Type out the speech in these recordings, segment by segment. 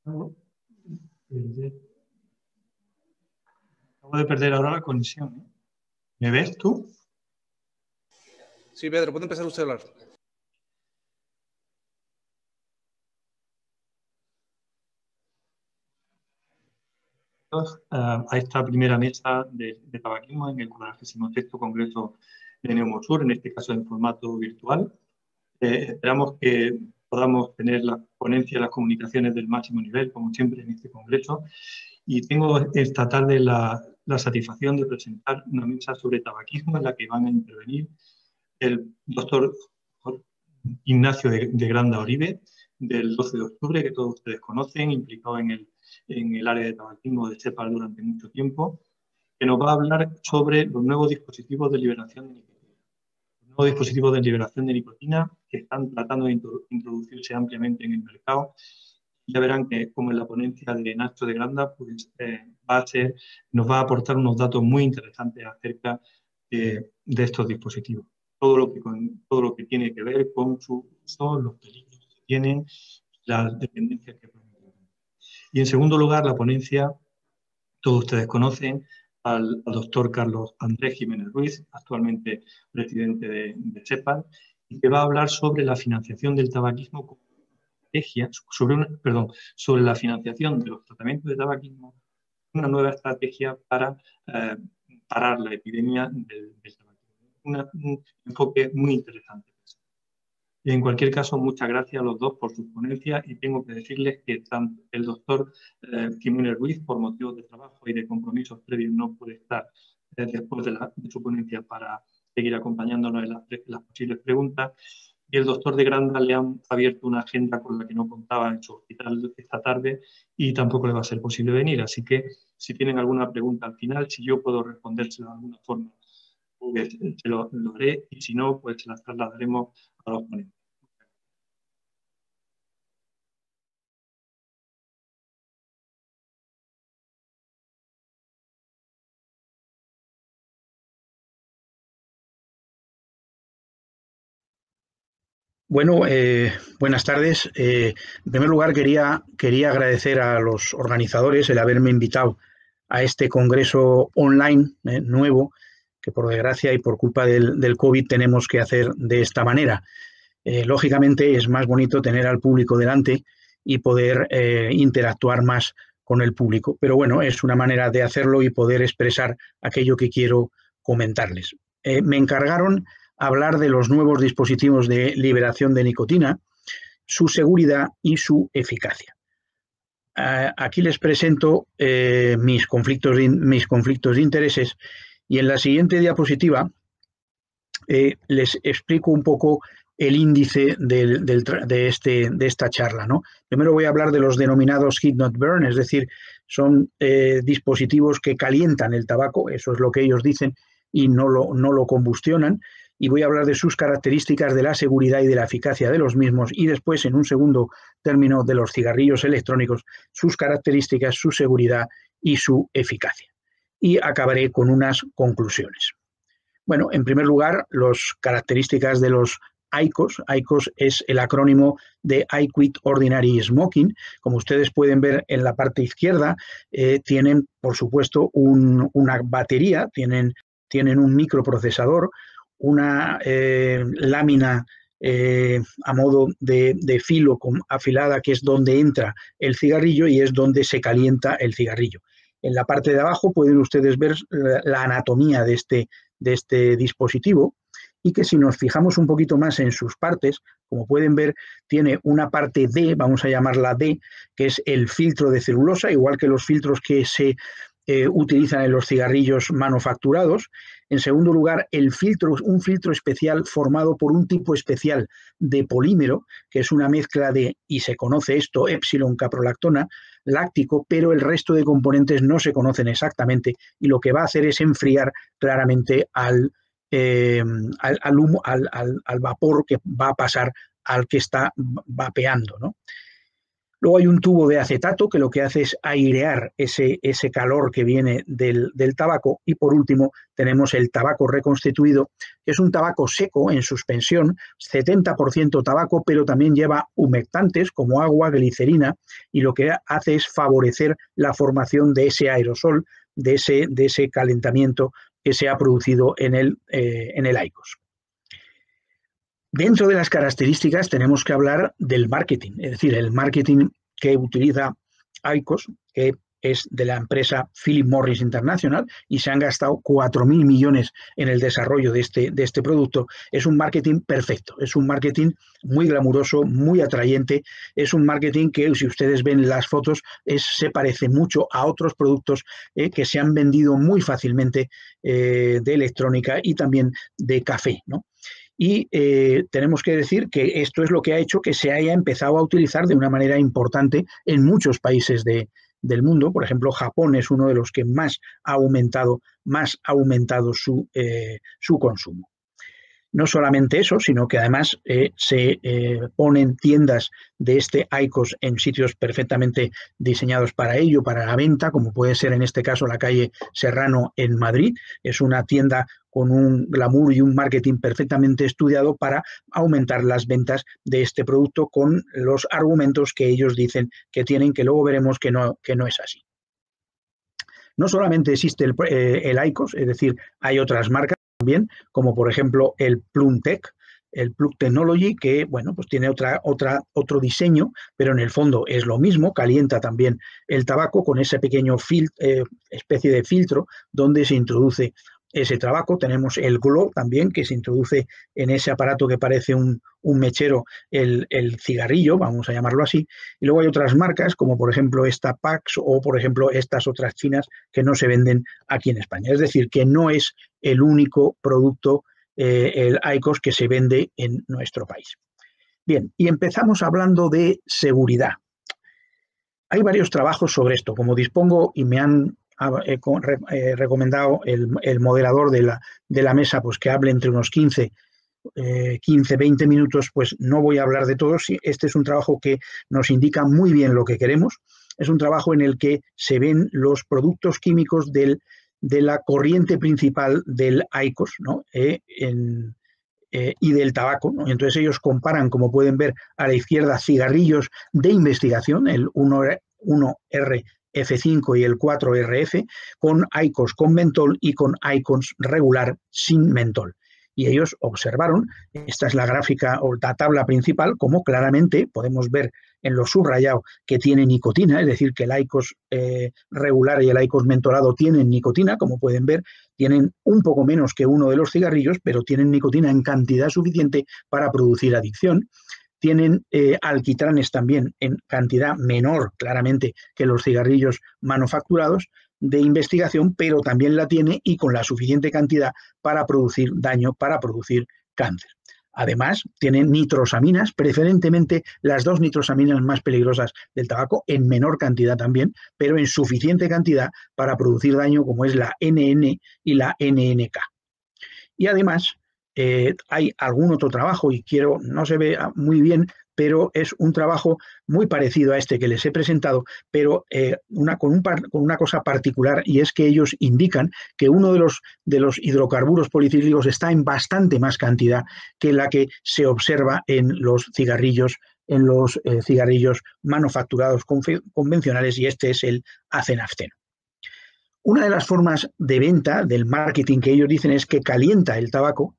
Acabo de perder ahora la conexión, ¿eh? ¿Me ves tú? Sí, Pedro, puede empezar usted a hablar. A esta primera mesa de tabaquismo en el 46º Congreso de Neumosur, en este caso en formato virtual. Esperamos que podamos tener la ponencia y las comunicaciones del máximo nivel, como siempre en este congreso. Y tengo esta tarde la satisfacción de presentar una mesa sobre tabaquismo en la que van a intervenir el doctor Ignacio de Granda Oribe, del 12 de octubre, que todos ustedes conocen, implicado en el área de tabaquismo de CEPAL durante mucho tiempo, que nos va a hablar sobre los nuevos dispositivos de liberación de nicotina. Los nuevos dispositivos de liberación de nicotina que están tratando de introducirse ampliamente en el mercado. Ya verán que, como en la ponencia de Nacho de Granda, pues, nos va a aportar unos datos muy interesantes acerca de estos dispositivos. Todo lo que tiene que ver con su uso, los peligros que tienen, las dependencias que pueden tener. Y en segundo lugar, la ponencia, todos ustedes conocen al doctor Carlos Andrés Jiménez Ruiz, actualmente presidente de CEPAL, y que va a hablar sobre la financiación del tabaquismo como estrategia, sobre la financiación de los tratamientos de tabaquismo, una nueva estrategia para parar la epidemia del tabaquismo. Un enfoque muy interesante. Y en cualquier caso, muchas gracias a los dos por sus ponencias, y tengo que decirles que tanto el doctor Jiménez Ruiz, por motivos de trabajo y de compromisos previos, no puede estar después de su ponencia para seguir acompañándonos en las posibles preguntas, y el doctor de Granda le han abierto una agenda con la que no contaba en su hospital esta tarde y tampoco le va a ser posible venir. Así que si tienen alguna pregunta al final, si yo puedo respondérsela de alguna forma, pues se lo haré, y si no, pues se las trasladaremos a los ponentes. Bueno, buenas tardes. En primer lugar, quería agradecer a los organizadores el haberme invitado a este congreso online nuevo, que por desgracia y por culpa del COVID tenemos que hacer de esta manera. Lógicamente es más bonito tener al público delante y poder interactuar más con el público, pero bueno, es una manera de hacerlo y poder expresar aquello que quiero comentarles. Me encargaron hablar de los nuevos dispositivos de liberación de nicotina, su seguridad y su eficacia. Aquí les presento mis conflictos de intereses, y en la siguiente diapositiva les explico un poco el índice de esta charla, ¿no? Primero voy a hablar de los denominados heat not burn, es decir, son dispositivos que calientan el tabaco, eso es lo que ellos dicen, y no lo combustionan. Y voy a hablar de sus características, de la seguridad y de la eficacia de los mismos, y después, en un segundo término, de los cigarrillos electrónicos, sus características, su seguridad y su eficacia. Y acabaré con unas conclusiones. Bueno, en primer lugar, las características de los IQOS. IQOS es el acrónimo de I Quit Ordinary Smoking. Como ustedes pueden ver en la parte izquierda, tienen, por supuesto, una batería, tienen un microprocesador, una lámina a modo de filo afilada, que es donde entra el cigarrillo y es donde se calienta el cigarrillo. En la parte de abajo pueden ustedes ver la anatomía de este dispositivo, y que si nos fijamos un poquito más en sus partes, como pueden ver, tiene una parte D, vamos a llamarla D, que es el filtro de celulosa, igual que los filtros que se utilizan en los cigarrillos manufacturados. En segundo lugar, un filtro especial formado por un tipo especial de polímero, que es una mezcla y se conoce esto, epsilon caprolactona, láctico, pero el resto de componentes no se conocen exactamente, y lo que va a hacer es enfriar claramente al humo, al vapor que va a pasar al que está vapeando, ¿no? Luego hay un tubo de acetato que lo que hace es airear ese calor que viene del tabaco. Y por último tenemos el tabaco reconstituido, que es un tabaco seco en suspensión, 70% tabaco, pero también lleva humectantes como agua, glicerina, y lo que hace es favorecer la formación de ese aerosol, de ese calentamiento que se ha producido en el IQOS. Dentro de las características tenemos que hablar del marketing, es decir, el marketing que utiliza IQOS, que es de la empresa Philip Morris International, y se han gastado 4.000 millones en el desarrollo de este producto. Es un marketing perfecto, es un marketing muy glamuroso, muy atrayente, es un marketing que, si ustedes ven las fotos, se parece mucho a otros productos que se han vendido muy fácilmente de electrónica y también de café, ¿no? Y tenemos que decir que esto es lo que ha hecho que se haya empezado a utilizar de una manera importante en muchos países del mundo. Por ejemplo, Japón es uno de los que más ha aumentado su consumo. No solamente eso, sino que además se ponen tiendas de este IQOS en sitios perfectamente diseñados para ello, para la venta, como puede ser en este caso la calle Serrano en Madrid. Es una tienda con un glamour y un marketing perfectamente estudiado para aumentar las ventas de este producto con los argumentos que ellos dicen que tienen, que luego veremos que no es así. No solamente existe el IQOS, es decir, hay otras marcas también, como por ejemplo el Plum Tech, el Plug Technology, que bueno, pues tiene otro diseño, pero en el fondo es lo mismo, calienta también el tabaco con ese pequeño especie de filtro donde se introduce ese tabaco. Tenemos el Glow también, que se introduce en ese aparato que parece un mechero, el cigarrillo, vamos a llamarlo así. Y luego hay otras marcas, como por ejemplo esta Pax o por ejemplo estas otras chinas que no se venden aquí en España. Es decir, que no es el único producto, el IQOS, que se vende en nuestro país. Bien, y empezamos hablando de seguridad. Hay varios trabajos sobre esto. Como dispongo y me han recomendado el moderador de la mesa, pues que hable entre unos 15-20 minutos, pues no voy a hablar de todos. Este es un trabajo que nos indica muy bien lo que queremos. Es un trabajo en el que se ven los productos químicos de la corriente principal del IQOS, ¿no? Y del tabaco, ¿no? Entonces ellos comparan, como pueden ver a la izquierda, cigarrillos de investigación, el 1RF5 y el 4RF, con IQOS con mentol y con IQOS regular sin mentol. Y ellos observaron, esta es la gráfica o la tabla principal, como claramente podemos ver en lo subrayado que tiene nicotina, es decir, que el IQOS regular y el IQOS mentolado tienen nicotina, como pueden ver, tienen un poco menos que uno de los cigarrillos, pero tienen nicotina en cantidad suficiente para producir adicción. Tienen alquitranes también en cantidad menor, claramente, que los cigarrillos manufacturados de investigación, pero también la tiene y con la suficiente cantidad para producir daño, para producir cáncer. Además, tienen nitrosaminas, preferentemente las dos nitrosaminas más peligrosas del tabaco, en menor cantidad también, pero en suficiente cantidad para producir daño, como es la NN y la NNK. Y además, hay algún otro trabajo, y no se ve muy bien, pero es un trabajo muy parecido a este que les he presentado, pero con una cosa particular, y es que ellos indican que uno de los hidrocarburos policíclicos está en bastante más cantidad que la que se observa en los cigarrillos manufacturados convencionales, y este es el acenafteno. Una de las formas de venta del marketing que ellos dicen es que calienta el tabaco,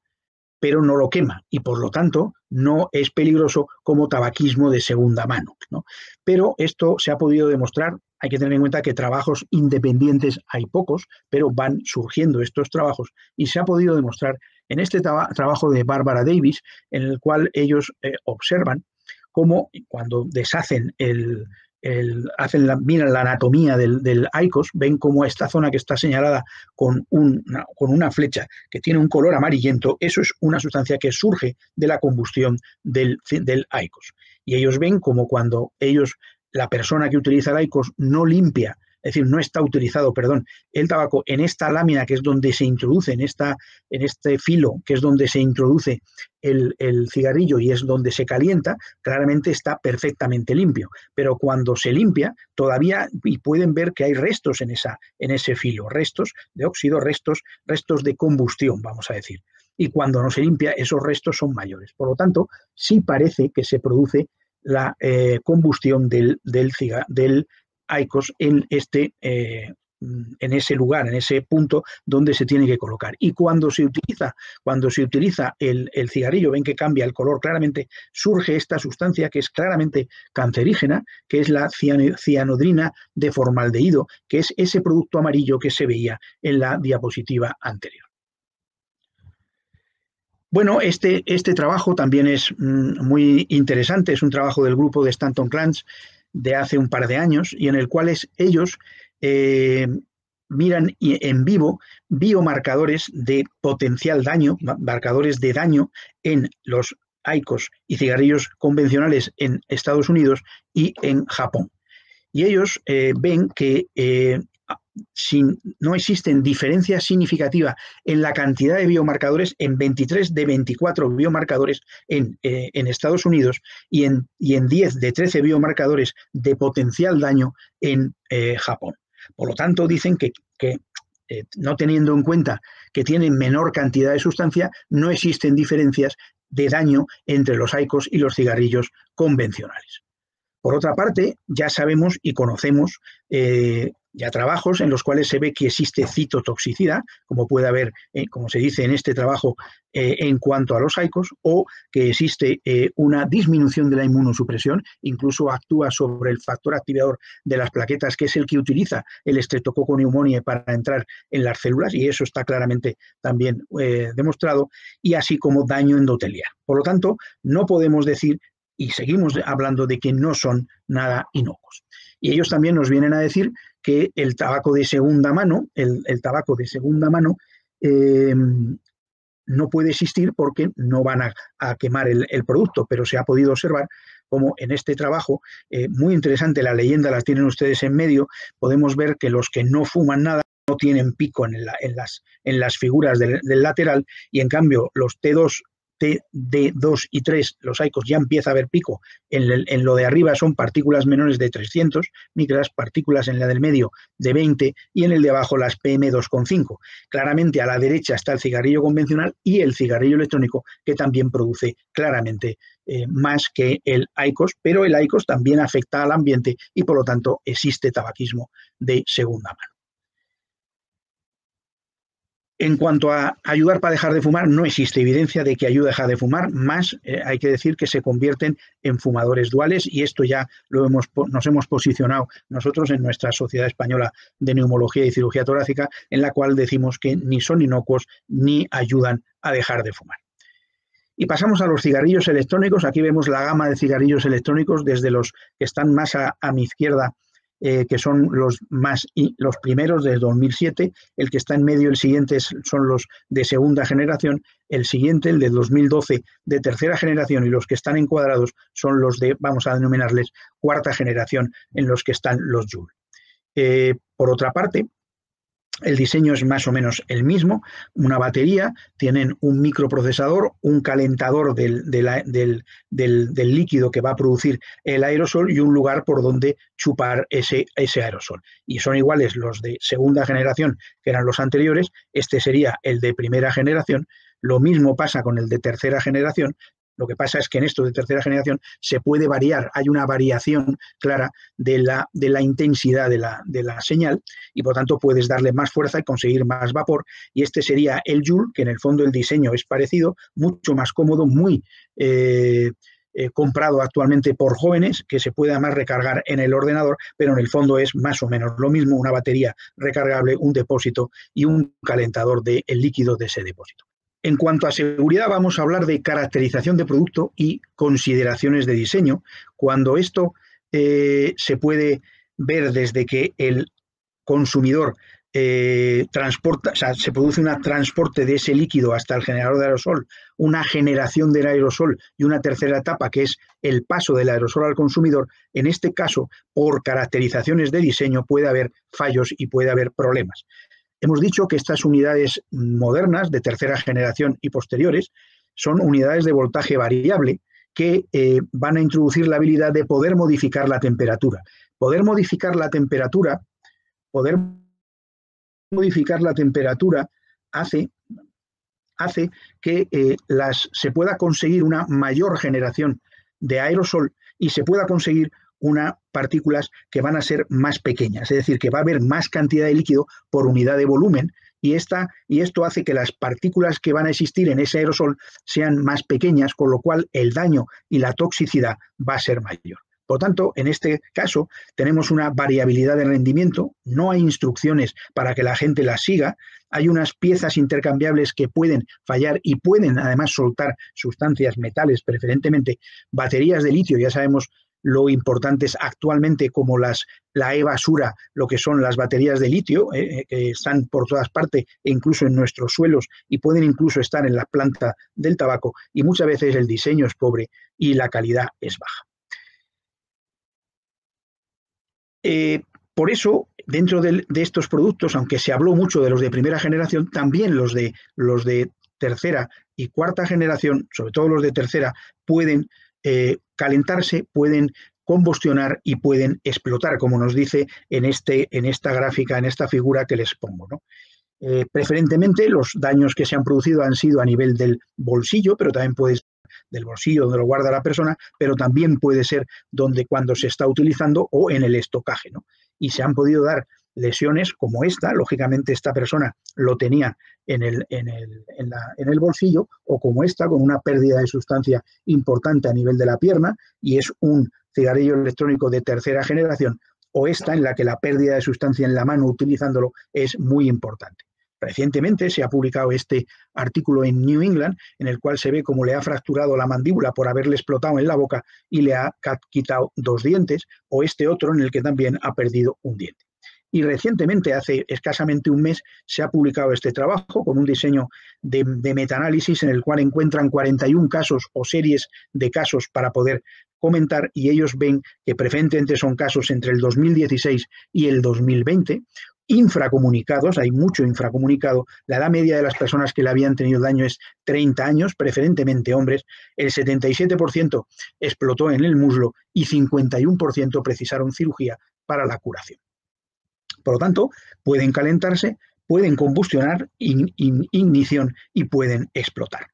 pero no lo quema y por lo tanto no es peligroso como tabaquismo de segunda mano, ¿no? Pero esto se ha podido demostrar. Hay que tener en cuenta que trabajos independientes hay pocos, pero van surgiendo estos trabajos y se ha podido demostrar en este trabajo de Barbara Davis, en el cual ellos observan cómo cuando deshacen miran la anatomía del IQOS, ven cómo esta zona que está señalada con una flecha que tiene un color amarillento, eso es una sustancia que surge de la combustión del IQOS. Y ellos ven como cuando la persona que utiliza el IQOS no limpia decir, no está utilizado, perdón, el tabaco en esta lámina que es donde se introduce, en este filo que es donde se introduce el cigarrillo y es donde se calienta, claramente está perfectamente limpio. Pero cuando se limpia, todavía y pueden ver que hay restos en ese filo, restos de óxido, restos de combustión, vamos a decir. Y cuando no se limpia, esos restos son mayores. Por lo tanto, sí parece que se produce la combustión del IQOS en ese lugar, en ese punto donde se tiene que colocar. Y cuando se utiliza el cigarrillo, ven que cambia el color claramente, surge esta sustancia que es claramente cancerígena, que es la cianodrina de formaldehído, que es ese producto amarillo que se veía en la diapositiva anterior. Bueno, este trabajo también es muy interesante, es un trabajo del grupo de Stanton-Clans de hace un par de años y en el cual ellos miran en vivo biomarcadores de potencial daño, marcadores de daño en los IQOS y cigarrillos convencionales en Estados Unidos y en Japón. Y ellos ven que no existen diferencia significativa en la cantidad de biomarcadores en 23 de 24 biomarcadores en Estados Unidos y en 10 de 13 biomarcadores de potencial daño en Japón. Por lo tanto, dicen que no teniendo en cuenta que tienen menor cantidad de sustancia, no existen diferencias de daño entre los IQOS y los cigarrillos convencionales. Por otra parte, ya sabemos y conocemos ya trabajos en los cuales se ve que existe citotoxicidad, como puede haber, como se dice en este trabajo, en cuanto a los IQOS, o que existe una disminución de la inmunosupresión, incluso actúa sobre el factor activador de las plaquetas, que es el que utiliza el Streptococcus pneumoniae para entrar en las células, y eso está claramente también demostrado, y así como daño endotelial. Por lo tanto, no podemos decir, y seguimos hablando de que no son nada inocuos. Y ellos también nos vienen a decir que el tabaco de segunda mano, no puede existir porque no van a quemar el producto, pero se ha podido observar como en este trabajo, muy interesante, la leyenda la tienen ustedes en medio, podemos ver que los que no fuman nada no tienen pico en las figuras del lateral y en cambio los T2 y 3, los IQOS, ya empieza a haber pico. En lo de arriba son partículas menores de 300 micras, partículas en la del medio de 20 y en el de abajo las PM2,5. Claramente a la derecha está el cigarrillo convencional y el cigarrillo electrónico, que también produce claramente más que el IQOS, pero el IQOS también afecta al ambiente y por lo tanto existe tabaquismo de segunda mano. En cuanto a ayudar para dejar de fumar, no existe evidencia de que ayude a dejar de fumar, más hay que decir que se convierten en fumadores duales y esto ya nos hemos posicionado nosotros en nuestra Sociedad Española de Neumología y Cirugía Torácica, en la cual decimos que ni son inocuos ni ayudan a dejar de fumar. Y pasamos a los cigarrillos electrónicos. Aquí vemos la gama de cigarrillos electrónicos desde los que están más a mi izquierda, que son los primeros de 2007, el que está en medio, el siguiente son los de segunda generación, el siguiente, el de 2012, de tercera generación, y los que están encuadrados son los de, vamos a denominarles, cuarta generación, en los que están los Juul. Por otra parte, el diseño es más o menos el mismo, una batería, tienen un microprocesador, un calentador del líquido que va a producir el aerosol y un lugar por donde chupar ese aerosol. Y son iguales los de segunda generación, que eran los anteriores, este sería el de primera generación, lo mismo pasa con el de tercera generación. Lo que pasa es que en esto de tercera generación se puede variar, hay una variación clara de la intensidad de la señal y por tanto puedes darle más fuerza y conseguir más vapor. Y este sería el Juul, que en el fondo el diseño es parecido, mucho más cómodo, muy comprado actualmente por jóvenes, que se puede además recargar en el ordenador, pero en el fondo es más o menos lo mismo, una batería recargable, un depósito y un calentador del líquido de ese depósito. En cuanto a seguridad, vamos a hablar de caracterización de producto y consideraciones de diseño, cuando esto se puede ver desde que el consumidor transporta, o sea, se produce un transporte de ese líquido hasta el generador de aerosol, una generación del aerosol y una tercera etapa que es el paso del aerosol al consumidor. En este caso, por caracterizaciones de diseño puede haber fallos y puede haber problemas. Hemos dicho que estas unidades modernas de tercera generación y posteriores son unidades de voltaje variable que van a introducir la habilidad de poder modificar la temperatura. Poder modificar la temperatura hace que se pueda conseguir una mayor generación de aerosol y se pueda conseguir unas partículas que van a ser más pequeñas, es decir, que va a haber más cantidad de líquido por unidad de volumen y esto hace que las partículas que van a existir en ese aerosol sean más pequeñas, con lo cual el daño y la toxicidad va a ser mayor. Por tanto, en este caso tenemos una variabilidad de rendimiento, no hay instrucciones para que la gente las siga, hay unas piezas intercambiables que pueden fallar y pueden además soltar sustancias, metales, preferentemente baterías de litio, ya sabemos lo importantes actualmente como la e-basura, lo que son las baterías de litio, que están por todas partes e incluso en nuestros suelos y pueden incluso estar en la planta del tabaco, y muchas veces el diseño es pobre y la calidad es baja. Por eso, dentro de estos productos, aunque se habló mucho de los de primera generación, también los de tercera y cuarta generación, sobre todo los de tercera, pueden calentarse, pueden combustionar y pueden explotar, como nos dice en esta gráfica, en esta figura que les pongo, ¿no? Preferentemente los daños que se han producido han sido a nivel del bolsillo, pero también puede ser del bolsillo donde lo guarda la persona, pero también puede ser cuando se está utilizando o en el estocaje, ¿no? Y se han podido dar lesiones como esta, lógicamente esta persona lo tenía en el bolsillo, o como esta, con una pérdida de sustancia importante a nivel de la pierna, y es un cigarrillo electrónico de tercera generación, o esta en la que la pérdida de sustancia en la mano utilizándolo es muy importante. Recientemente se ha publicado este artículo en New England en el cual se ve cómo le ha fracturado la mandíbula por haberle explotado en la boca y le ha quitado 2 dientes, o este otro en el que también ha perdido un diente. Y recientemente, hace escasamente un mes, se ha publicado este trabajo con un diseño de metaanálisis en el cual encuentran 41 casos o series de casos para poder comentar, y ellos ven que preferentemente son casos entre el 2016 y el 2020, infracomunicados, hay mucho infracomunicado. La edad media de las personas que le habían tenido daño es 30 años, preferentemente hombres. El 77% explotó en el muslo y 51% precisaron cirugía para la curación. Por lo tanto, pueden calentarse, pueden combustionar, ignición, y pueden explotar.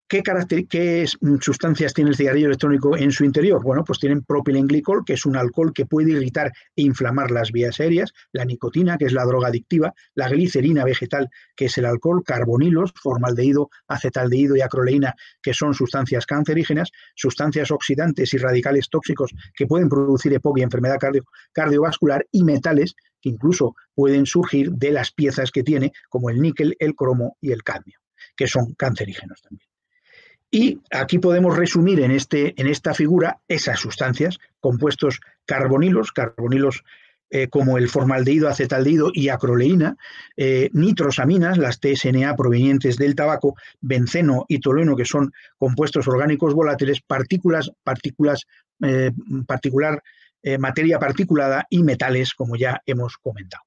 ¿Qué sustancias tiene el cigarrillo electrónico en su interior? Bueno, pues tienen propilenglicol, que es un alcohol que puede irritar e inflamar las vías aéreas, la nicotina, que es la droga adictiva, la glicerina vegetal, que es el alcohol, carbonilos, formaldehído, acetaldehído y acroleína, que son sustancias cancerígenas, sustancias oxidantes y radicales tóxicos que pueden producir EPOC y enfermedad cardiovascular, y metales que incluso pueden surgir de las piezas que tiene, como el níquel, el cromo y el cadmio, que son cancerígenos también. Y aquí podemos resumir en esta figura esas sustancias, compuestos carbonilos como el formaldehído, acetaldehído y acroleína, nitrosaminas, las TSNA provenientes del tabaco, benceno y tolueno, que son compuestos orgánicos volátiles, materia particulada, y metales, como ya hemos comentado.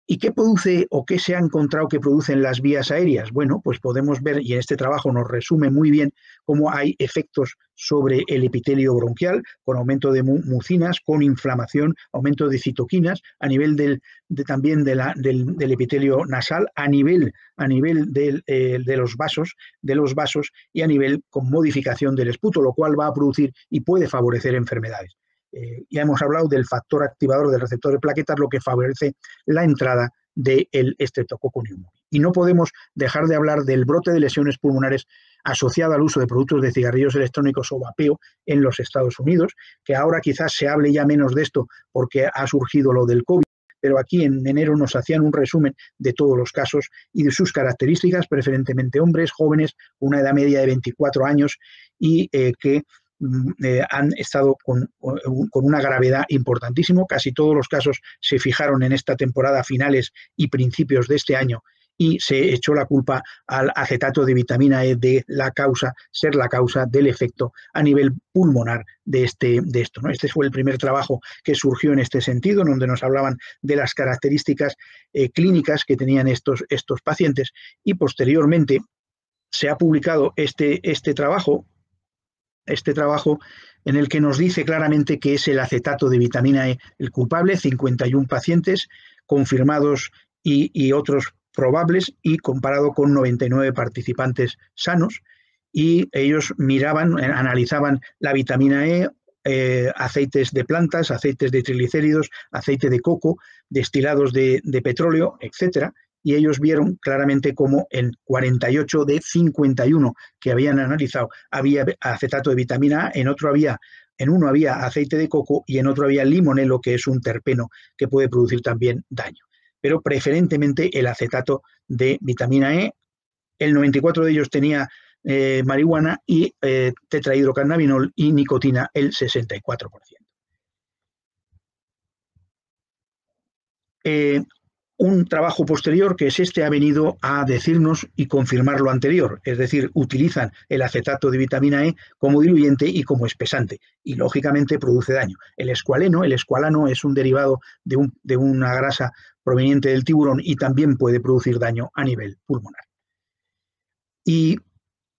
¿Y qué produce o qué se ha encontrado que producen las vías aéreas? Bueno, pues podemos ver, y en este trabajo nos resume muy bien, cómo hay efectos sobre el epitelio bronquial, con aumento de mucinas, con inflamación, aumento de citoquinas, a nivel también del epitelio nasal, a nivel de los vasos, y a nivel con modificación del esputo, lo cual va a producir y puede favorecer enfermedades. Ya hemos hablado del factor activador del receptor de plaquetas, lo que favorece la entrada del Streptococcus pneumoniae. Y no podemos dejar de hablar del brote de lesiones pulmonares asociado al uso de productos de cigarrillos electrónicos o vapeo en los Estados Unidos, que ahora quizás se hable ya menos de esto porque ha surgido lo del COVID, pero aquí en enero nos hacían un resumen de todos los casos y de sus características, preferentemente hombres jóvenes, una edad media de 24 años, y que han estado con una gravedad importantísima. Casi todos los casos se fijaron en esta temporada, finales y principios de este año, y se echó la culpa al acetato de vitamina E de ser la causa del efecto a nivel pulmonar de esto, ¿no? Este fue el primer trabajo que surgió en este sentido, donde nos hablaban de las características clínicas que tenían estos pacientes, y posteriormente se ha publicado este trabajo en el que nos dice claramente que es el acetato de vitamina E el culpable, 51 pacientes confirmados y otros probables, y comparado con 99 participantes sanos, y ellos analizaban la vitamina E, aceites de plantas, aceites de triglicéridos, aceite de coco, destilados de petróleo, etcétera, y ellos vieron claramente cómo en 48 de 51 que habían analizado había acetato de vitamina A, en uno había aceite de coco y en otro había limonelo, que es un terpeno que puede producir también daño. Pero preferentemente el acetato de vitamina E, el 94 de ellos tenía marihuana y tetrahidrocannabinol y nicotina el 64%. Un trabajo posterior, que es este, ha venido a decirnos y confirmar lo anterior, es decir, utilizan el acetato de vitamina E como diluyente y como espesante, y lógicamente produce daño. El escualano es un derivado de una grasa proveniente del tiburón y también puede producir daño a nivel pulmonar. Y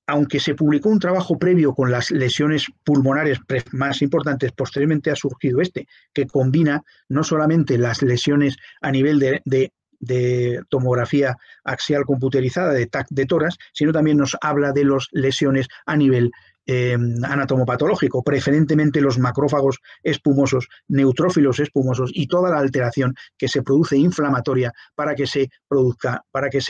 aunque se publicó un trabajo previo con las lesiones pulmonares más importantes, posteriormente ha surgido que combina no solamente las lesiones a nivel de tomografía axial computerizada, de TAC de tórax, sino también nos habla de las lesiones a nivel anatomopatológico, preferentemente los macrófagos espumosos, neutrófilos espumosos y toda la alteración que se produce inflamatoria para que se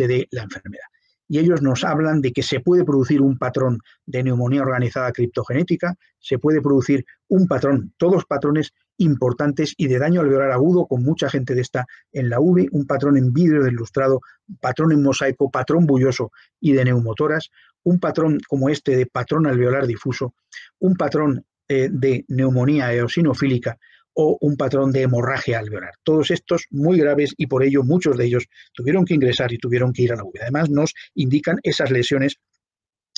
dé la enfermedad. Y ellos nos hablan de que se puede producir un patrón de neumonía organizada criptogenética, se puede producir un patrón, todos patrones importantes y de daño alveolar agudo, con mucha gente de esta en la UVI, un patrón en vidrio deslustrado, patrón en mosaico, patrón bulloso y de neumotoras, un patrón como este de patrón alveolar difuso, un patrón de neumonía eosinofílica o un patrón de hemorragia alveolar. Todos estos muy graves, y por ello muchos de ellos tuvieron que ingresar y tuvieron que ir a la UVI. Además nos indican esas lesiones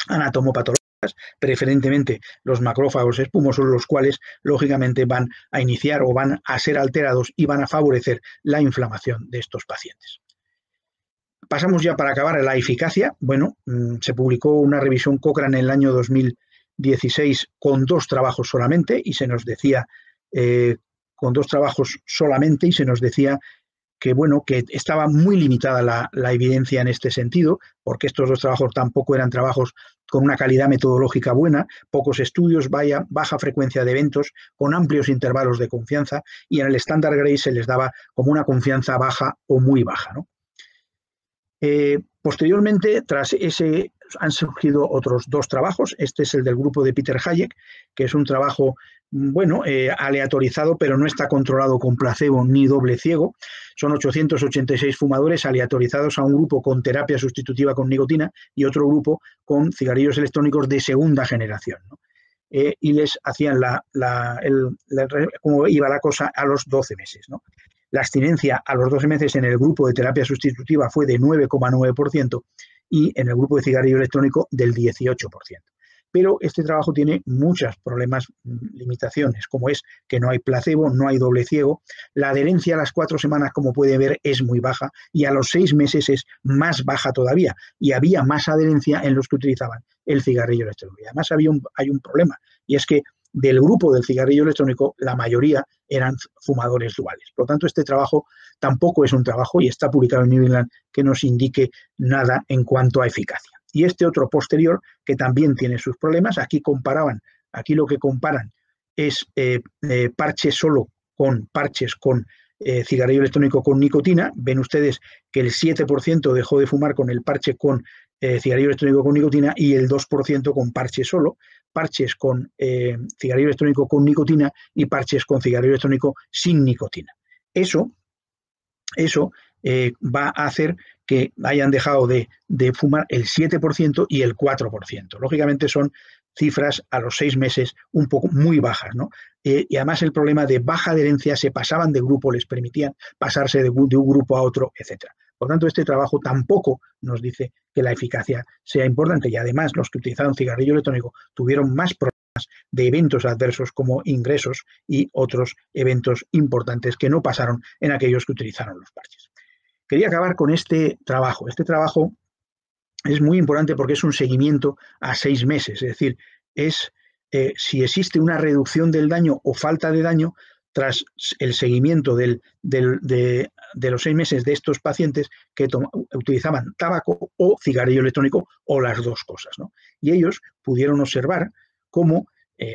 anatomopatológicas, preferentemente los macrófagos espumosos, los cuales lógicamente van a iniciar o van a ser alterados y van a favorecer la inflamación de estos pacientes. Pasamos ya, para acabar, a la eficacia. Bueno, se publicó una revisión Cochrane en el año 2016 con 2 trabajos solamente, y se nos decía que, bueno, que estaba muy limitada la evidencia en este sentido, porque estos 2 trabajos tampoco eran trabajos con una calidad metodológica buena, pocos estudios, baja frecuencia de eventos, con amplios intervalos de confianza, y en el Standard Gray se les daba como una confianza baja o muy baja, ¿no? Posteriormente, tras ese, han surgido otros 2 trabajos. Este es el del grupo de Peter Hayek, que es un trabajo, bueno, aleatorizado, pero no está controlado con placebo ni doble ciego. Son 886 fumadores aleatorizados a un grupo con terapia sustitutiva con nicotina y otro grupo con cigarrillos electrónicos de segunda generación, ¿no? Y les hacían cómo iba la cosa a los 12 meses, ¿no? La abstinencia a los 12 meses en el grupo de terapia sustitutiva fue de 9,9% y en el grupo de cigarrillo electrónico del 18%. Pero este trabajo tiene muchos problemas, limitaciones, como es que no hay placebo, no hay doble ciego, la adherencia a las 4 semanas, como puede ver, es muy baja, y a los 6 meses es más baja todavía, y había más adherencia en los que utilizaban el cigarrillo electrónico. Y además hay un problema, y es que del grupo del cigarrillo electrónico, la mayoría eran fumadores duales. Por lo tanto, este trabajo tampoco es un trabajo, y está publicado en New England, que nos indique nada en cuanto a eficacia. Y este otro posterior, que también tiene sus problemas, aquí lo que comparan es parches solo con parches con cigarrillo electrónico con nicotina. Ven ustedes que el 7% dejó de fumar con el parche con cigarrillo electrónico con nicotina y el 2% con parche solo, parches con cigarrillo electrónico con nicotina y parches con cigarrillo electrónico sin nicotina. Eso va a hacer que hayan dejado de fumar el 7% y el 4%. Lógicamente son cifras a los 6 meses un poco muy bajas, ¿no? Y además el problema de baja adherencia, se pasaban de grupo, les permitían pasarse de un grupo a otro, etcétera. Por tanto, este trabajo tampoco nos dice que la eficacia sea importante, y además los que utilizaron cigarrillo electrónico tuvieron más problemas de eventos adversos como ingresos y otros eventos importantes que no pasaron en aquellos que utilizaron los parches. Quería acabar con este trabajo. Este trabajo es muy importante porque es un seguimiento a 6 meses, es decir, es si existe una reducción del daño o falta de daño tras el seguimiento de los 6 meses de estos pacientes que utilizaban tabaco o cigarrillo electrónico o las dos cosas, ¿no? Y ellos pudieron observar cómo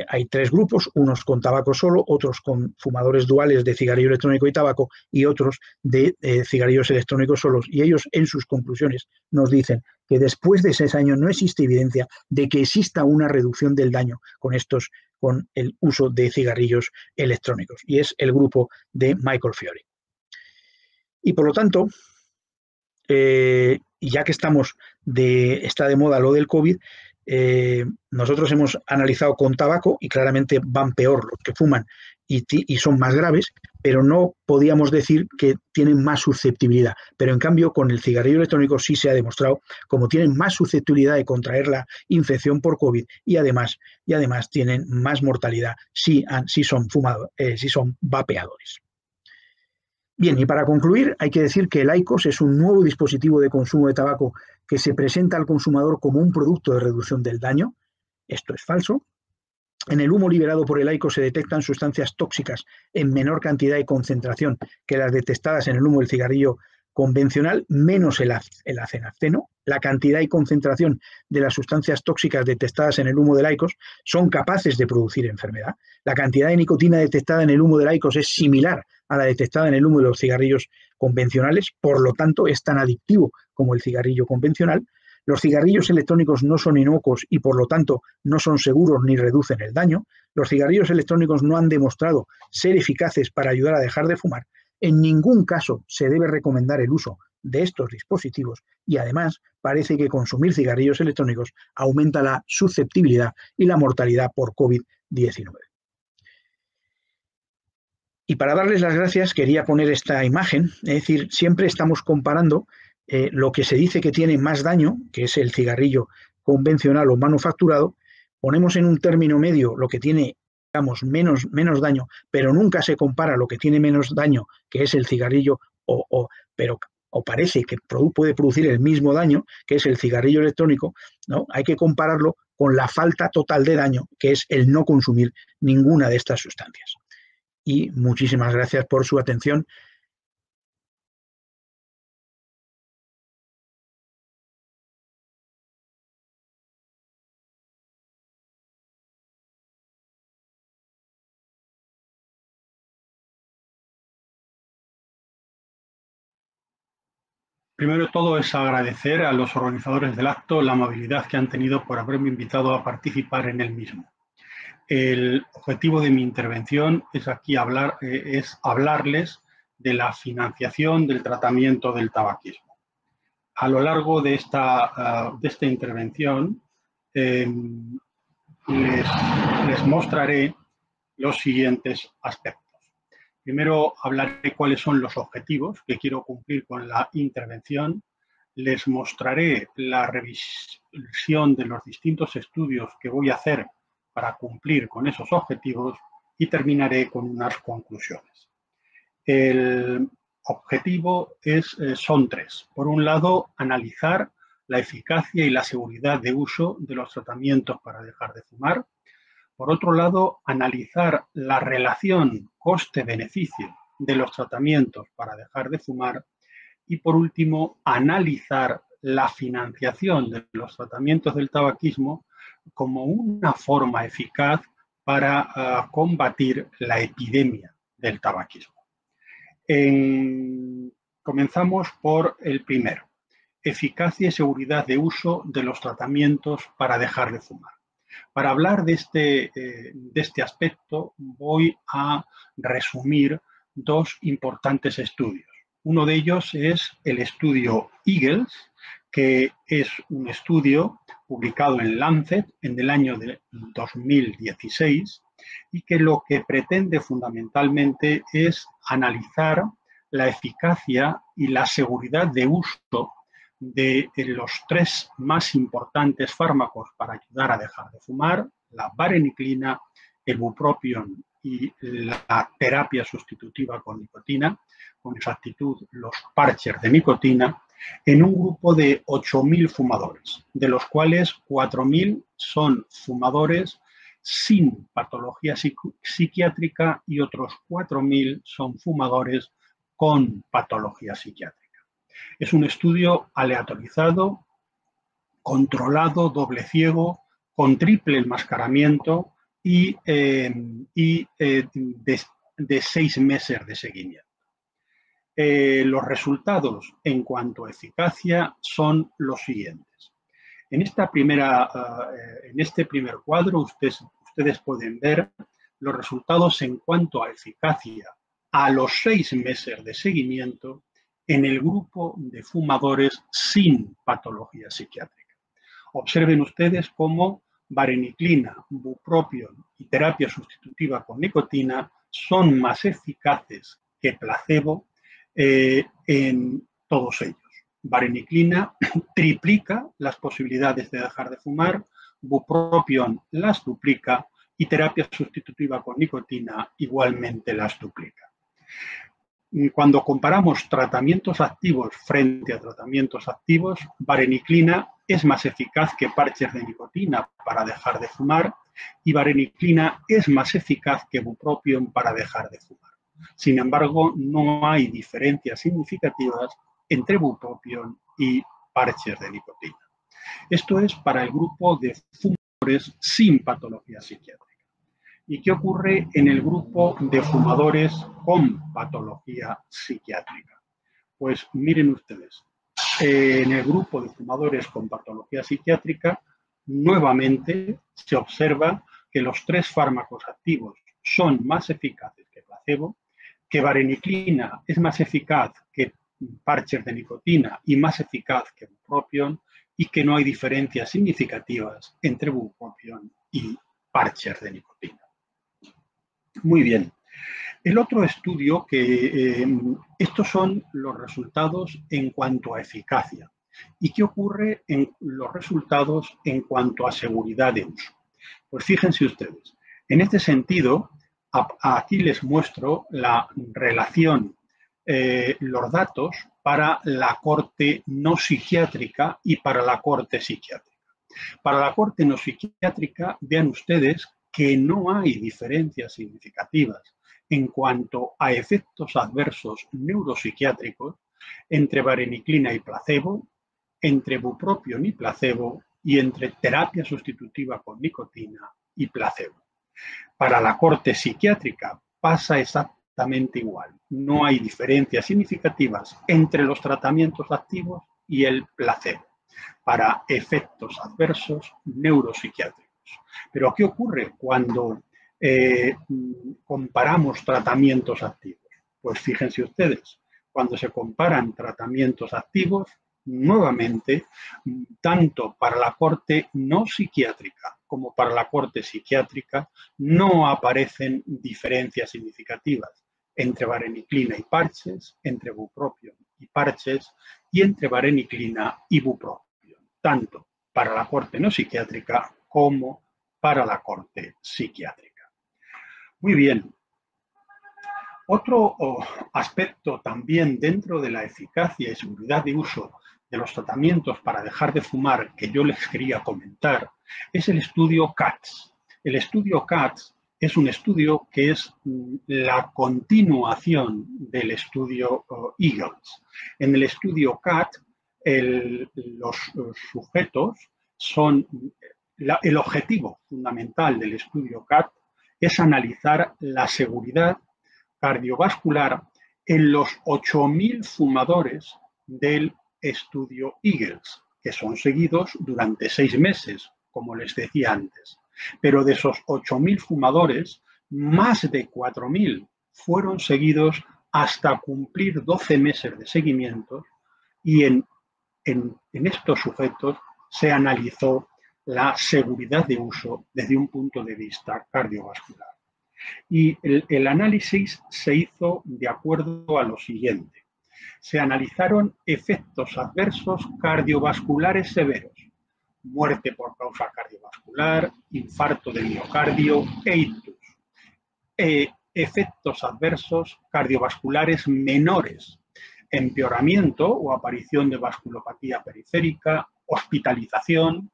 hay 3 grupos, unos con tabaco solo, otros con fumadores duales de cigarrillo electrónico y tabaco y otros de cigarrillos electrónicos solos. Y ellos en sus conclusiones nos dicen que después de 6 años no existe evidencia de que exista una reducción del daño con el uso de cigarrillos electrónicos. Y es el grupo de Michael Fiore. Y por lo tanto, ya que está de moda lo del COVID, nosotros hemos analizado con tabaco y claramente van peor los que fuman y son más graves, pero no podíamos decir que tienen más susceptibilidad. Pero en cambio con el cigarrillo electrónico sí se ha demostrado como tienen más susceptibilidad de contraer la infección por COVID y además tienen más mortalidad si son vapeadores. Bien, y para concluir, hay que decir que el IQOS es un nuevo dispositivo de consumo de tabaco que se presenta al consumador como un producto de reducción del daño. Esto es falso. En el humo liberado por el IQOS se detectan sustancias tóxicas en menor cantidad y concentración que las detectadas en el humo del cigarrillo convencional, menos el acenaceno. La cantidad y concentración de las sustancias tóxicas detectadas en el humo del IQOS son capaces de producir enfermedad. La cantidad de nicotina detectada en el humo del IQOS es similar a la detectada en el humo de los cigarrillos convencionales, por lo tanto es tan adictivo como el cigarrillo convencional. Los cigarrillos electrónicos no son inocuos y por lo tanto no son seguros ni reducen el daño. Los cigarrillos electrónicos no han demostrado ser eficaces para ayudar a dejar de fumar. En ningún caso se debe recomendar el uso de estos dispositivos y además parece que consumir cigarrillos electrónicos aumenta la susceptibilidad y la mortalidad por COVID-19. Y para darles las gracias quería poner esta imagen, es decir, siempre estamos comparando lo que se dice que tiene más daño, que es el cigarrillo convencional o manufacturado, ponemos en un término medio lo que tiene, digamos, menos daño, pero nunca se compara lo que tiene menos daño, que es el cigarrillo, o parece que puede producir el mismo daño, que es el cigarrillo electrónico, ¿no? Hay que compararlo con la falta total de daño, que es el no consumir ninguna de estas sustancias. Y muchísimas gracias por su atención. Primero de todo es agradecer a los organizadores del acto la amabilidad que han tenido por haberme invitado a participar en el mismo. El objetivo de mi intervención es hablarles de la financiación del tratamiento del tabaquismo. A lo largo de esta intervención les mostraré los siguientes aspectos. Primero hablaré cuáles son los objetivos que quiero cumplir con la intervención. Les mostraré la revisión de los distintos estudios que voy a hacer para cumplir con esos objetivos y terminaré con unas conclusiones. El objetivo son 3. Por un lado, analizar la eficacia y la seguridad de uso de los tratamientos para dejar de fumar. Por otro lado, analizar la relación coste-beneficio de los tratamientos para dejar de fumar. Y por último, analizar la financiación de los tratamientos del tabaquismo como una forma eficaz para combatir la epidemia del tabaquismo. Comenzamos por el primero, eficacia y seguridad de uso de los tratamientos para dejar de fumar. Para hablar de este aspecto voy a resumir 2 importantes estudios. Uno de ellos es el estudio Eagles, que es un estudio publicado en Lancet en el año de 2016 y que lo que pretende fundamentalmente es analizar la eficacia y la seguridad de uso de los tres más importantes fármacos para ayudar a dejar de fumar, la vareniclina, el bupropión y la terapia sustitutiva con nicotina, con exactitud los parches de nicotina, en un grupo de 8.000 fumadores, de los cuales 4.000 son fumadores sin patología psiquiátrica y otros 4.000 son fumadores con patología psiquiátrica. Es un estudio aleatorizado, controlado, doble ciego, con triple enmascaramiento y de 6 meses de seguimiento. Los resultados en cuanto a eficacia son los siguientes. En este primer cuadro ustedes pueden ver los resultados en cuanto a eficacia a los 6 meses de seguimiento en el grupo de fumadores sin patología psiquiátrica. Observen ustedes cómo vareniclina, bupropión y terapia sustitutiva con nicotina son más eficaces que placebo en todos ellos. Vareniclina triplica las posibilidades de dejar de fumar, bupropión las duplica y terapia sustitutiva con nicotina igualmente las duplica. Cuando comparamos tratamientos activos frente a tratamientos activos, vareniclina es más eficaz que parches de nicotina para dejar de fumar y vareniclina es más eficaz que bupropión para dejar de fumar. Sin embargo, no hay diferencias significativas entre bupropión y parches de nicotina. Esto es para el grupo de fumadores sin patología psiquiátrica. ¿Y qué ocurre en el grupo de fumadores con patología psiquiátrica? Pues miren ustedes, en el grupo de fumadores con patología psiquiátrica, nuevamente se observa que los 3 fármacos activos son más eficaces que placebo, que vareniclina es más eficaz que parches de nicotina y más eficaz que bupropión y que no hay diferencias significativas entre bupropión y parches de nicotina. Muy bien. El otro estudio estos son los resultados en cuanto a eficacia. ¿Y qué ocurre en los resultados en cuanto a seguridad de uso? Pues fíjense ustedes, en este sentido, aquí les muestro la relación, los datos para la corte no psiquiátrica y para la corte psiquiátrica. Para la corte no psiquiátrica, vean ustedes que no hay diferencias significativas en cuanto a efectos adversos neuropsiquiátricos entre vareniclina y placebo, entre bupropión y placebo y entre terapia sustitutiva con nicotina y placebo. Para la corte psiquiátrica pasa exactamente igual. No hay diferencias significativas entre los tratamientos activos y el placebo para efectos adversos neuropsiquiátricos. Pero ¿qué ocurre cuando comparamos tratamientos activos? Pues fíjense ustedes, cuando se comparan tratamientos activos, nuevamente, tanto para la corte no psiquiátrica como para la corte psiquiátrica, no aparecen diferencias significativas entre vareniclina y parches, entre bupropión y parches y entre vareniclina y bupropión, tanto para la corte no psiquiátrica como para la corte psiquiátrica. Muy bien. Otro aspecto también dentro de la eficacia y seguridad de uso de los tratamientos para dejar de fumar que yo les quería comentar es el estudio CATS. El estudio CATS es un estudio que es la continuación del estudio EAGLES. En el estudio CATS, los sujetos son... El objetivo fundamental del estudio CATS es analizar la seguridad cardiovascular en los 8.000 fumadores del estudio EAGLES, que son seguidos durante 6 meses, como les decía antes. Pero de esos 8.000 fumadores, más de 4.000 fueron seguidos hasta cumplir 12 meses de seguimiento y en estos sujetos se analizó la seguridad de uso desde un punto de vista cardiovascular. Y el análisis se hizo de acuerdo a lo siguiente. Se analizaron efectos adversos cardiovasculares severos, muerte por causa cardiovascular, infarto de miocardio e ictus. Efectos adversos cardiovasculares menores, empeoramiento o aparición de vasculopatía periférica, hospitalización,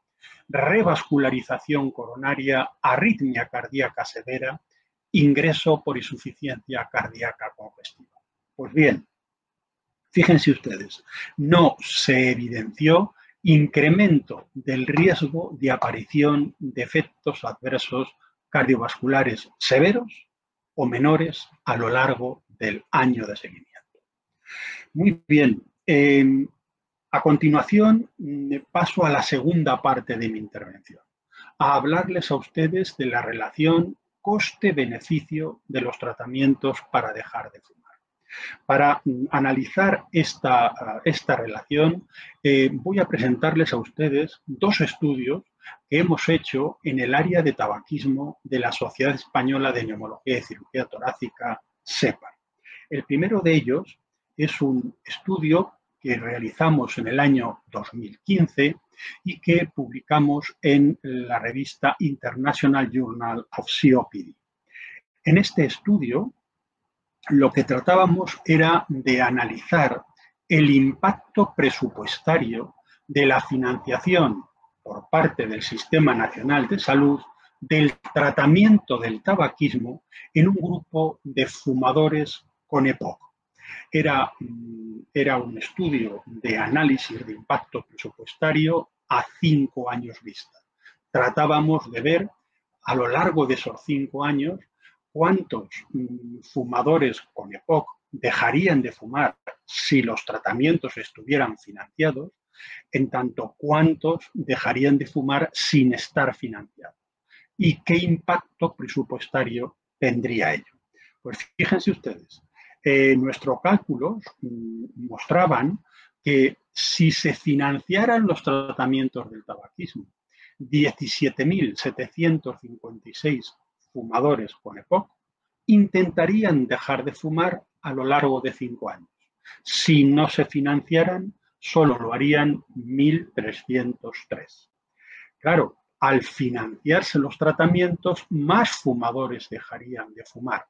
revascularización coronaria, arritmia cardíaca severa, ingreso por insuficiencia cardíaca congestiva. Pues bien, fíjense ustedes, no se evidenció incremento del riesgo de aparición de efectos adversos cardiovasculares severos o menores a lo largo del año de seguimiento. Muy bien, a continuación paso a la segunda parte de mi intervención, a hablarles a ustedes de la relación coste-beneficio de los tratamientos para dejar de fumar. Para analizar esta relación, voy a presentarles a ustedes dos estudios que hemos hecho en el área de tabaquismo de la Sociedad Española de Neumología y Cirugía Torácica, SEPAR. El primero de ellos es un estudio que realizamos en el año 2015 y que publicamos en la revista International Journal of COPD. En este estudio, lo que tratábamos era de analizar el impacto presupuestario de la financiación por parte del Sistema Nacional de Salud del tratamiento del tabaquismo en un grupo de fumadores con EPOC. Era un estudio de análisis de impacto presupuestario a 5 años vista. Tratábamos de ver a lo largo de esos 5 años cuántos fumadores con EPOC dejarían de fumar si los tratamientos estuvieran financiados, en tanto cuántos dejarían de fumar sin estar financiados y qué impacto presupuestario tendría ello. Pues fíjense ustedes, nuestros cálculos mostraban que si se financiaran los tratamientos del tabaquismo, 17.756 fumadores con EPOC intentarían dejar de fumar a lo largo de 5 años. Si no se financiaran, solo lo harían 1.303. Claro, al financiarse los tratamientos, más fumadores dejarían de fumar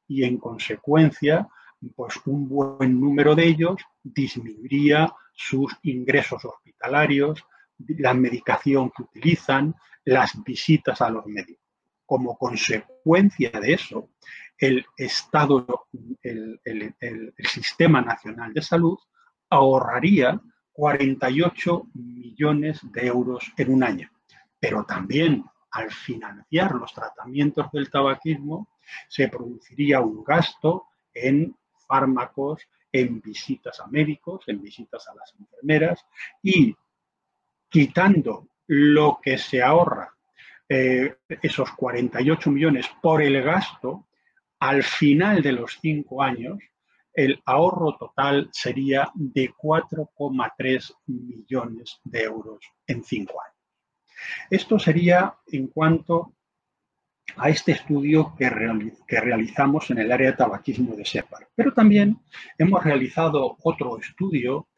y, en consecuencia, pues un buen número de ellos disminuiría sus ingresos hospitalarios, la medicación que utilizan, las visitas a los médicos. Como consecuencia de eso, el Sistema Nacional de Salud ahorraría 48 millones de euros en un año. Pero también, al financiar los tratamientos del tabaquismo, se produciría un gasto en fármacos, en visitas a médicos, en visitas a las enfermeras, y quitando lo que se ahorra, esos 48 millones por el gasto, al final de los 5 años, el ahorro total sería de 4,3 millones de euros en 5 años. Esto sería en cuanto a este estudio que realizamos en el área de tabaquismo de SEPAR. Pero también hemos realizado otro estudio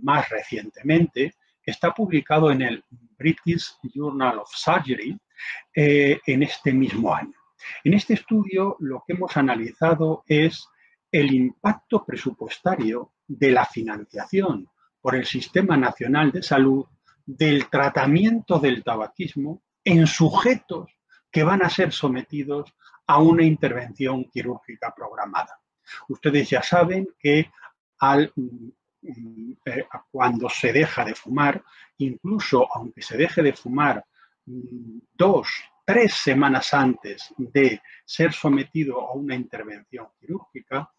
más recientemente, que está publicado en el British Journal of Surgery en este mismo año. En este estudio lo que hemos analizado es el impacto presupuestario de la financiación por el Sistema Nacional de Salud del tratamiento del tabaquismo en sujetos que van a ser sometidos a una intervención quirúrgica programada. Ustedes ya saben que cuando se deja de fumar, incluso aunque se deje de fumar 2, 3 semanas antes de ser sometido a una intervención quirúrgica,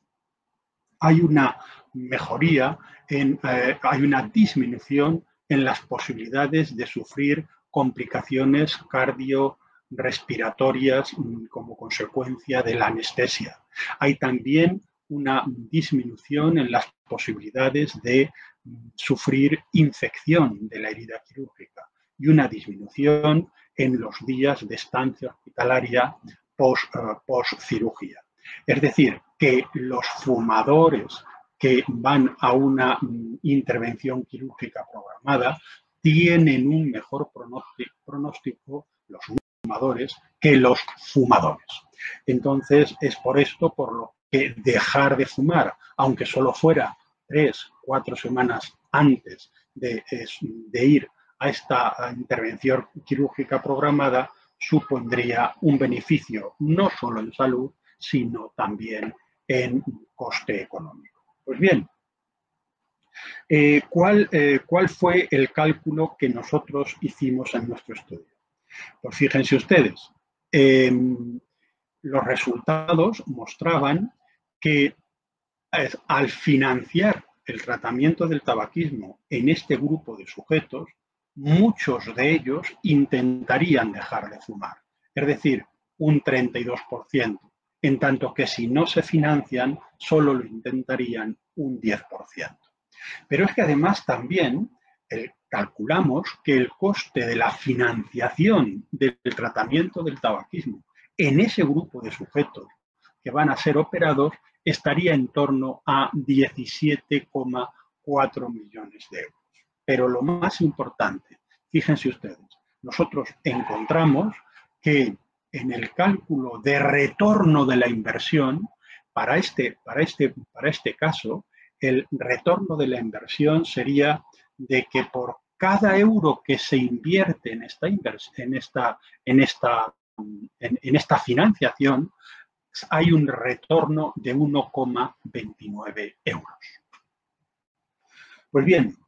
hay una mejoría, hay una disminución en las posibilidades de sufrir complicaciones cardiorrespiratorias como consecuencia de la anestesia. Hay también una disminución en las posibilidades de sufrir infección de la herida quirúrgica. y una disminución en los días de estancia hospitalaria post-cirugía. Es decir, que los fumadores que van a una intervención quirúrgica programada tienen un mejor pronóstico, los fumadores, que los fumadores. Entonces, es por esto por lo que dejar de fumar, aunque solo fuera 3 o 4 semanas antes de ir a esta intervención quirúrgica programada, supondría un beneficio no solo en salud, sino también en coste económico. Pues bien, ¿cuál fue el cálculo que nosotros hicimos en nuestro estudio? Pues fíjense ustedes, los resultados mostraban que al financiar el tratamiento del tabaquismo en este grupo de sujetos, muchos de ellos intentarían dejar de fumar, es decir, un 32%, en tanto que si no se financian, solo lo intentarían un 10%. Pero es que además también calculamos que el coste de la financiación del tratamiento del tabaquismo en ese grupo de sujetos que van a ser operados estaría en torno a 17,4 millones de euros. Pero lo más importante, fíjense ustedes, nosotros encontramos que en el cálculo de retorno de la inversión, para este caso, el retorno de la inversión sería de que por cada euro que se invierte en esta financiación, hay un retorno de 1,29 euros. Pues bien,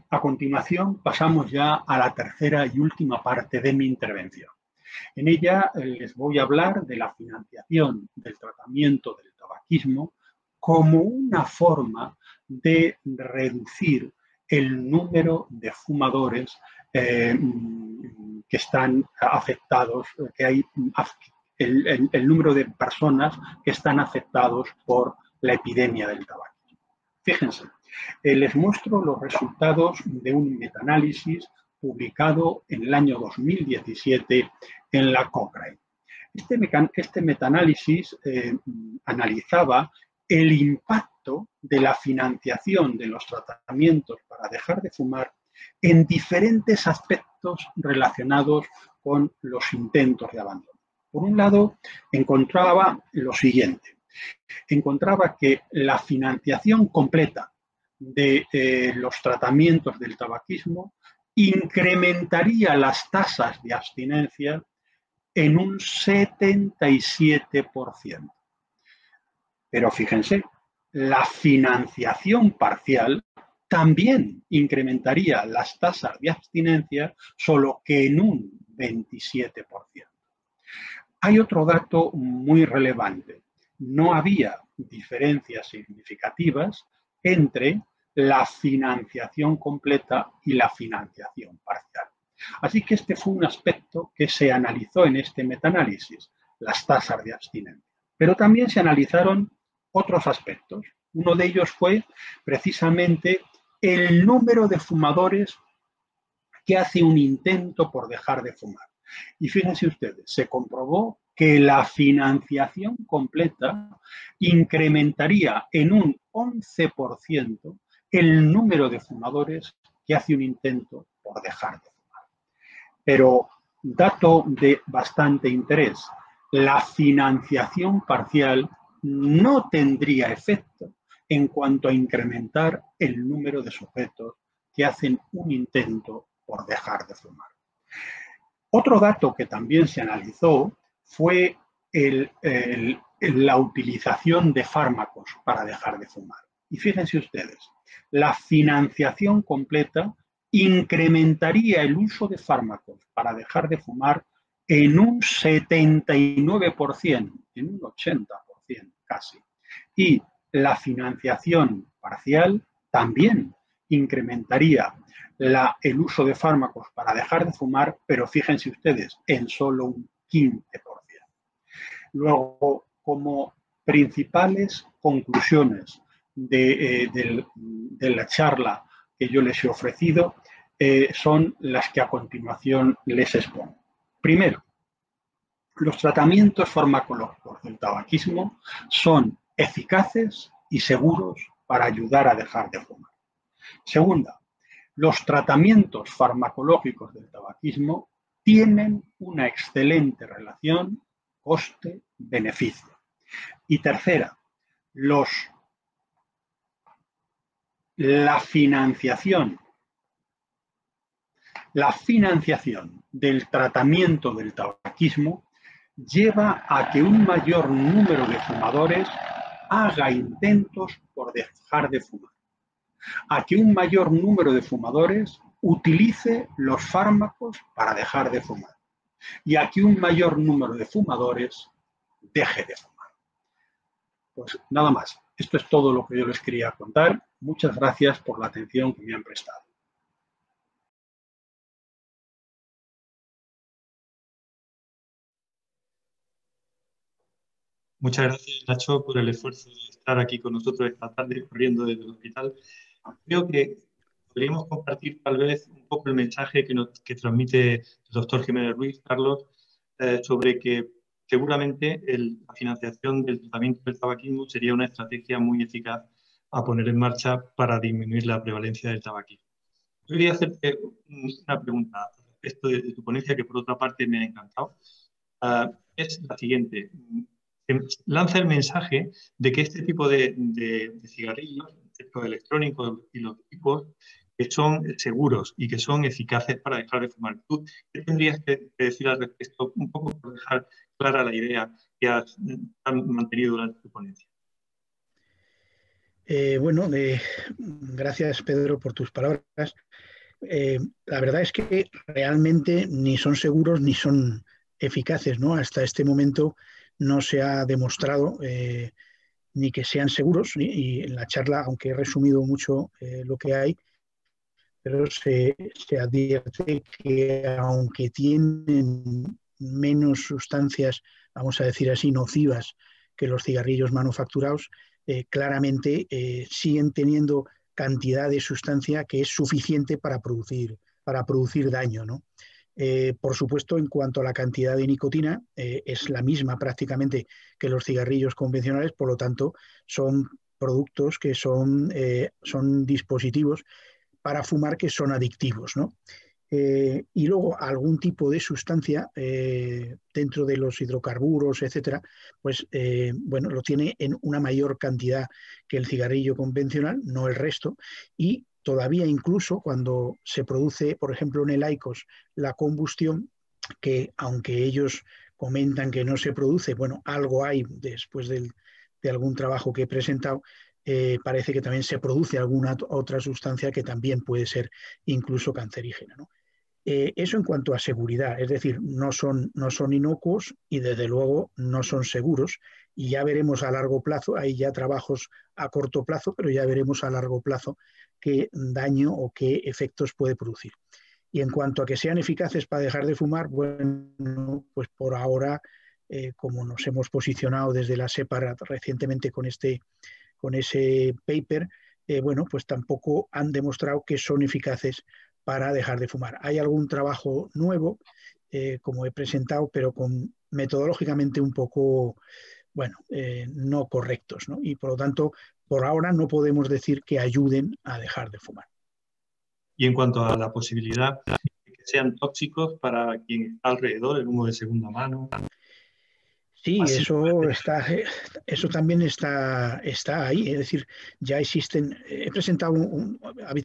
a continuación pasamos ya a la tercera y última parte de mi intervención. En ella les voy a hablar de la financiación del tratamiento del tabaquismo como una forma de reducir el número de fumadores que están afectados, que hay el número de personas que están afectados por la epidemia del tabaquismo. Fíjense, les muestro los resultados de un metaanálisis publicado en el año 2017 en la Cochrane. Este metaanálisis analizaba el impacto de la financiación de los tratamientos para dejar de fumar en diferentes aspectos relacionados con los intentos de abandono. Por un lado, encontraba lo siguiente. Encontraba que la financiación completa de los tratamientos del tabaquismo incrementaría las tasas de abstinencia en un 77%. Pero fíjense, la financiación parcial también incrementaría las tasas de abstinencia, solo que en un 27%. Hay otro dato muy relevante. No había diferencias significativas entre la financiación completa y la financiación parcial. Así que este fue un aspecto que se analizó en este metaanálisis, las tasas de abstinencia. Pero también se analizaron otros aspectos. Uno de ellos fue precisamente el número de fumadores que hace un intento por dejar de fumar. Y fíjense ustedes, se comprobó que la financiación completa incrementaría en un 11% el número de fumadores que hace un intento por dejar de fumar. Pero, dato de bastante interés, la financiación parcial no tendría efecto en cuanto a incrementar el número de sujetos que hacen un intento por dejar de fumar. Otro dato que también se analizó fue la utilización de fármacos para dejar de fumar. Y fíjense ustedes, la financiación completa incrementaría el uso de fármacos para dejar de fumar en un 79%, en un 80% casi. Y la financiación parcial también incrementaría el uso de fármacos para dejar de fumar, pero fíjense ustedes, en solo un 15%. Luego, como principales conclusiones de la charla que yo les he ofrecido, son las que a continuación les expongo. Primero, los tratamientos farmacológicos del tabaquismo son eficaces y seguros para ayudar a dejar de fumar. Segunda, los tratamientos farmacológicos del tabaquismo tienen una excelente relación coste-beneficio. Y tercera, la financiación del tratamiento del tabaquismo lleva a que un mayor número de fumadores haga intentos por dejar de fumar, a que un mayor número de fumadores utilice los fármacos para dejar de fumar y a que un mayor número de fumadores deje de fumar. Pues nada más. Esto es todo lo que yo les quería contar. Muchas gracias por la atención que me han prestado. Muchas gracias, Nacho, por el esfuerzo de estar aquí con nosotros esta tarde, corriendo desde el hospital. Creo que podríamos compartir tal vez un poco el mensaje que transmite el doctor Jiménez Ruiz, Carlos, sobre que seguramente la financiación del tratamiento del tabaquismo sería una estrategia muy eficaz a poner en marcha para disminuir la prevalencia del tabaquismo. Yo quería hacerte una pregunta respecto de tu ponencia, que por otra parte me ha encantado. Es la siguiente. Lanza el mensaje de que este tipo de cigarrillos, los electrónicos y los tipos, que son seguros y que son eficaces para dejar de fumar. ¿Tú qué tendrías que decir al respecto? Un poco por dejar clara la idea que has mantenido durante tu ponencia. Gracias, Pedro, por tus palabras. La verdad es que realmente ni son seguros ni son eficaces, ¿no? Hasta este momento no se ha demostrado ni que sean seguros, y en la charla, aunque he resumido mucho lo que hay, pero se advierte que aunque tienen menos sustancias, vamos a decir así, nocivas que los cigarrillos manufacturados, claramente siguen teniendo cantidad de sustancia que es suficiente para producir daño, ¿no? Por supuesto, en cuanto a la cantidad de nicotina, es la misma prácticamente que los cigarrillos convencionales, por lo tanto, son productos que son dispositivos para fumar que son adictivos, ¿no? Y luego algún tipo de sustancia dentro de los hidrocarburos, etcétera, pues bueno, lo tiene en una mayor cantidad que el cigarrillo convencional, no el resto, y todavía incluso cuando se produce, por ejemplo, en el IQOS, la combustión, que aunque ellos comentan que no se produce, bueno, algo hay después de algún trabajo que he presentado, parece que también se produce alguna otra sustancia que también puede ser incluso cancerígena, ¿no? Eso en cuanto a seguridad, es decir, no son inocuos y desde luego no son seguros, y ya veremos a largo plazo, hay ya trabajos a corto plazo, pero ya veremos a largo plazo qué daño o qué efectos puede producir. Y en cuanto a que sean eficaces para dejar de fumar, bueno, pues por ahora, como nos hemos posicionado desde la SEPAR recientemente con ese paper, bueno, pues tampoco han demostrado que son eficaces para dejar de fumar. Hay algún trabajo nuevo, como he presentado, pero metodológicamente un poco, bueno, no correctos, ¿no? Y por lo tanto, por ahora no podemos decir que ayuden a dejar de fumar. Y en cuanto a la posibilidad de que sean tóxicos para quien está alrededor, el humo de segunda mano. Sí, eso también está ahí. Es decir, ya existen. He presentado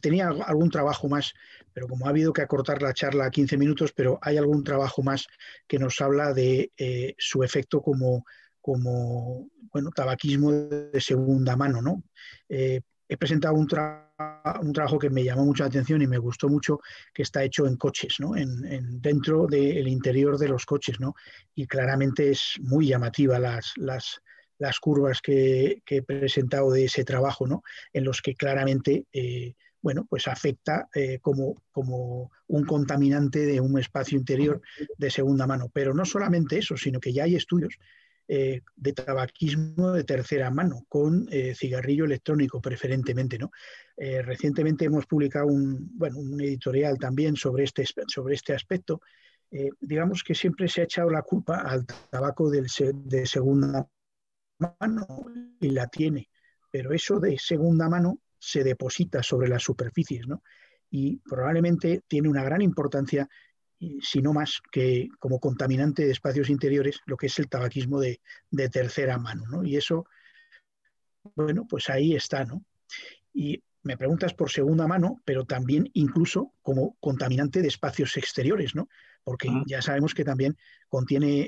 tenía algún trabajo más, pero como ha habido que acortar la charla a 15 minutos, pero hay algún trabajo más que nos habla de su efecto como bueno, tabaquismo de segunda mano, ¿no? He presentado un trabajo que me llamó mucho la atención y me gustó mucho, que está hecho en coches, ¿no? Dentro del interior de los coches, ¿no? Y claramente es muy llamativa las curvas que he presentado de ese trabajo, ¿no? En los que claramente bueno, pues afecta como un contaminante de un espacio interior de segunda mano. Pero no solamente eso, sino que ya hay estudios de tabaquismo de tercera mano, con cigarrillo electrónico preferentemente, ¿no? Recientemente hemos publicado un editorial también sobre este aspecto. Digamos que siempre se ha echado la culpa al tabaco de segunda mano, y la tiene, pero eso de segunda mano se deposita sobre las superficies, ¿no? Y probablemente tiene una gran importancia, si no más, que como contaminante de espacios interiores, lo que es el tabaquismo de tercera mano, ¿no? Y eso, bueno, pues ahí está, ¿no? Y me preguntas por segunda mano, pero también incluso como contaminante de espacios exteriores, ¿no? Porque ya sabemos que también contiene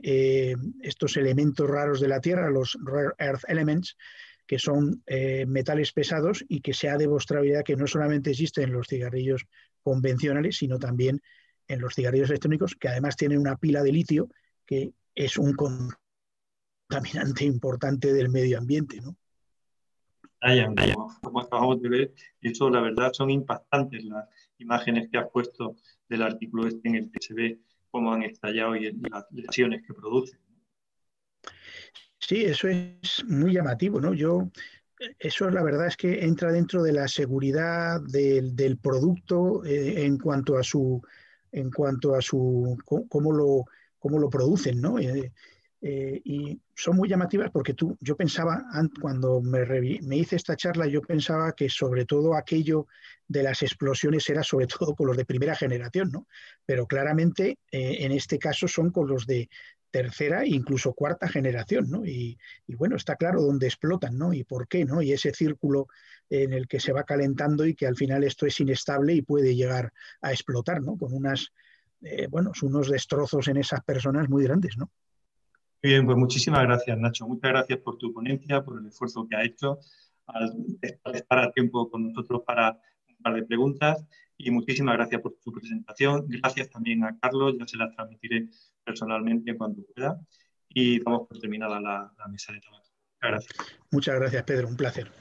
estos elementos raros de la Tierra, los rare earth elements, que son metales pesados y que se ha demostrado ya que no solamente existen en los cigarrillos convencionales, sino también en los cigarrillos electrónicos, que además tienen una pila de litio, que es un contaminante importante del medio ambiente, ¿no? Como acabamos de ver, y eso la verdad son impactantes las imágenes que has puesto del artículo este en el que se ve cómo han estallado y las lesiones que producen. Sí, eso es muy llamativo, ¿no? Eso la verdad es que entra dentro de la seguridad del producto en cuanto a cómo lo producen, ¿no? Y son muy llamativas porque yo pensaba, cuando me hice esta charla, yo pensaba que sobre todo aquello de las explosiones era sobre todo con los de primera generación, ¿no? Pero claramente en este caso son con los de tercera e incluso cuarta generación, ¿no? Y bueno, está claro dónde explotan, ¿no? Y por qué, ¿no? Y ese círculo en el que se va calentando y que al final esto es inestable y puede llegar a explotar, ¿no? Con unos destrozos en esas personas muy grandes, ¿no? Bien, pues muchísimas gracias, Nacho. Muchas gracias por tu ponencia, por el esfuerzo que ha hecho al estar a tiempo con nosotros para un par de preguntas, y muchísimas gracias por tu presentación. Gracias también a Carlos, ya se las transmitiré personalmente en cuanto pueda, y damos por terminada la mesa de trabajo. Muchas gracias. Muchas gracias, Pedro. Un placer.